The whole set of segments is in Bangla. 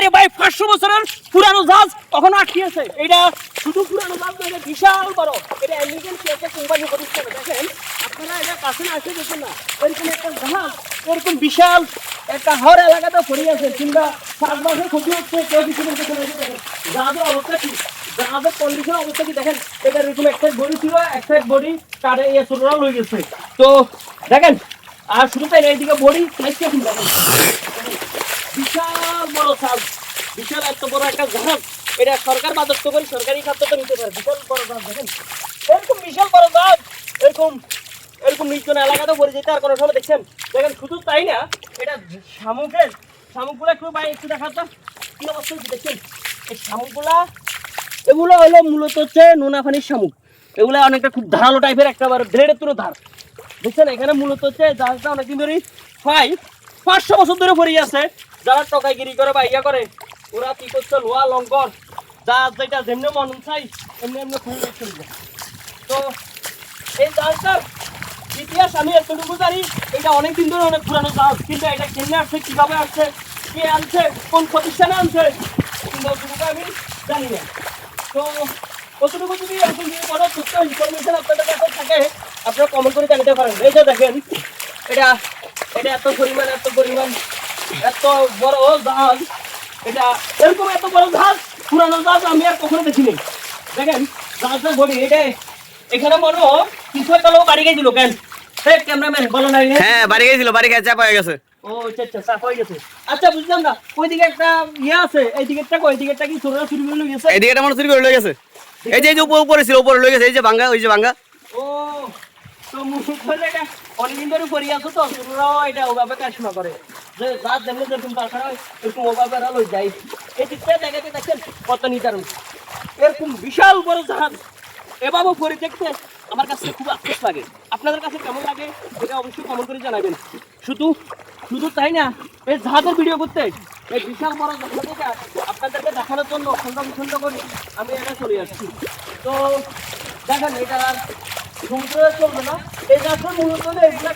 আরে ভাই 500 বছরের পুরানো জাহাজ কখনো আটকে আছে। এটা শুধু পুরানো জাহাজ না, এটা বিশাল বড়। এটা আমেরিকান একটা কোম্পানি প্রতিষ্ঠা করে। দেখেন আপনারা এটা কাছে না আসে দেখেন না, এরকম একটা জাহাজ এরকম বিশাল একটা হাওড় এলাকাতে পড়ে আছে, কিংবা চাষবাসের ক্ষতি হচ্ছে, কেউ কিছু বলতে চলে গেছে। দেখেন জাহাজের অবস্থা কি, জাহাজের কন্ডিশন অবস্থা কি দেখেন। এটা এরকম একটা বডি ছিল, একটা বডি কাটে ছোটরা লয়ে গেছে। তো দেখেন, আর শুধু তাই না, এইদিকে বডি সাইজটা কি দেখেন, বিশাল বড় জাহাজ, বিশাল এত বড় একটা জাহাজ। এটা সরকার বাদত্ব করে সরকারি খাদ্য তো নিতে পারে। বিশাল বড় জাহাজ দেখেন, এরকম বিশাল বড় জাহাজ এরকম এরকম নির্জন এলাকাতে পড়ে যেতে আর কোনো সময় দেখছেন। দেখেন শুধু তাই না, এটা শামুকগুলা একটু ভাই একটু দেখা যাক কি অবস্থা হচ্ছে দেখছেন। এই শামুকগুলা এগুলো হলো মূলত হচ্ছে নোনা পানির শামুক। এগুলো অনেকটা খুব ধারালো টাইপের, একেবারে ব্লেডের তুলো ধার দেখছেন। এখানে মূলত হচ্ছে জাহাজটা অনেকদিন ধরেই 500 বছর ধরে পড়ে আছে। যারা টকাইগিরি করে বা ইয়া করে, ওরা কি করছে, লোহা লঙ্কর জাহাজ যেটা যেমনি মন চাই এমনি এমনি খুঁজে রাখছে। তো এই জাহাজটার ইতিহাস আমি এতটুকু জানি, এটা অনেকদিন ধরে অনেক পুরানো জাহাজ, কিন্তু এটা কেমনে আসছে, কিভাবে আসছে, কে আনছে, কোন প্রতিষ্ঠানে আনছে, কিন্তু অতটুকু আমি জানি না। তো অতটুকু যদি এরকম কোনো তথ্য ইনফরমেশন আপনাদের কাছে থাকে, আপনারা কমেন্ট করে জানাতে পারেন। এই যে দেখেন, এটা এটা এত পরিমাণ এত বড় জাহাজ, এটা এরকম এত বড় জাহাজ, পুরানো জাহাজ আমি আর কখনো দেখিনি। দেখেন জাহাজের বডি, এটা এখানে মনে হয় কিছু একটা লোক বাড়ি গেছিল। কেন ক্যামেরাম্যান বলো না? হ্যাঁ, বাড়ি গেছিল, বাড়ি খেয়ে চাপা হয়ে গেছে। ও আচ্ছা আচ্ছা, চাপ হয়ে গেছে। আচ্ছা বুঝলাম না, ওইদিকে একটা ইয়ে আছে, এই দিকেরটা কই, এই দিকেরটা কি ছোটরা চুরি করে লয়ে গেছে? এই দিকে মনে চুরি করে লয়ে গেছে। এই যে উপরে ছিল, উপরে লয়ে গেছে। এই যে ভাঙ্গা, ওই যে ভাঙ্গা। ও তো মুখ ধরে এটা অনেকদিন ধরে পড়ে আছো, তো ছোটরাও এটা ওভাবে কাশমা করে, যে রাত দেখলে যেরকম দরকার হয় এরকম ওভাবে এরা লই যায়। এই দিকটা দেখাতে দেখছেন কত নিদারুণ, এরকম বিশাল বড় জাহাজ এভাবে পড়ে দেখতে আমার কাছে খুব আফসোস লাগে। আপনাদের কাছে কেমন লাগে এটা অবশ্যই কমেন্ট করে জানাবেন। শুধু তাই না, এই জাহাজের ভিডিও করতে, এই বিশাল বড় জাহাজটা আপনাদেরকে দেখানোর জন্য খন্ড করে আমি এটা চলে আসছি। তো দেখেন, এটা আর সমুদ্রে চলবে না। এই জাহাজটা মূলত এগুলা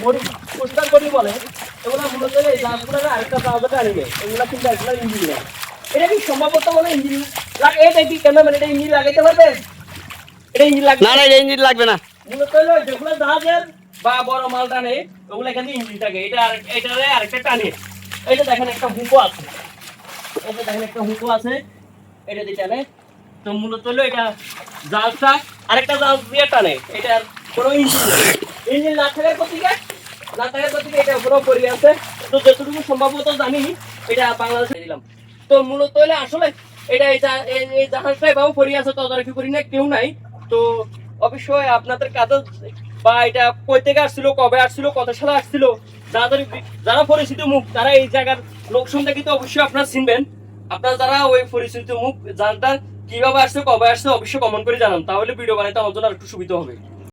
বডি, কোস্টাল বডি বলে। এগুলো মূলত এই জাহাজগুলো আরেকটা জাহাজে আনবে, এগুলা কিন্তু এগুলা ইঞ্জিন নেই। এটা কি সম্ভবত বলে ইঞ্জিন লাগে? এটা কি কেন মানে এটা ইঞ্জিন লাগাইতে পারবে? এটা ইঞ্জিন লাগবে না, না, এটা ইঞ্জিন লাগবে না। মূলত হলো যেগুলো জাহাজের বা বড় মাল টানে ওগুলো এখানে ইঞ্জিন থাকে, এটারে আরেকটা টানে। এই যে দেখেন একটা হুঁকো আছে, এটা দিয়ে টানে। তো মূলত হলো এটা জাহাজটা আরেকটা জাহাজ দিয়ে টানে, এটার কোনো ইঞ্জিন না থাকার প্রতিকে এটা পুরো পড়ে আছে। তো যতটুকু সম্ভবত জানি এটা বাংলাদেশে দিলাম। তো মূলত হলে আসলে এটা এই জাহাজটা এভাবে পড়ে আছে, তদারকি করি না কেউ নাই। তো অবশ্যই আপনাদের কাছে বা এটা কই থেকে আসছিল, কবে আসছিল, কত সালে আসছিল, যারা পরিচিত মুখ তারা এই জায়গার লোক সংখ্যা কিন্তু অবশ্যই আপনারা চিনবেন। আপনারা যারা ওই পরিচিত মুখ জানটা কিভাবে আসছে, কবে আসছে অবশ্যই কমেন্ট করে জানান, তাহলে ভিডিও বানাইতে আমার জন্য একটু সুবিধা হবে।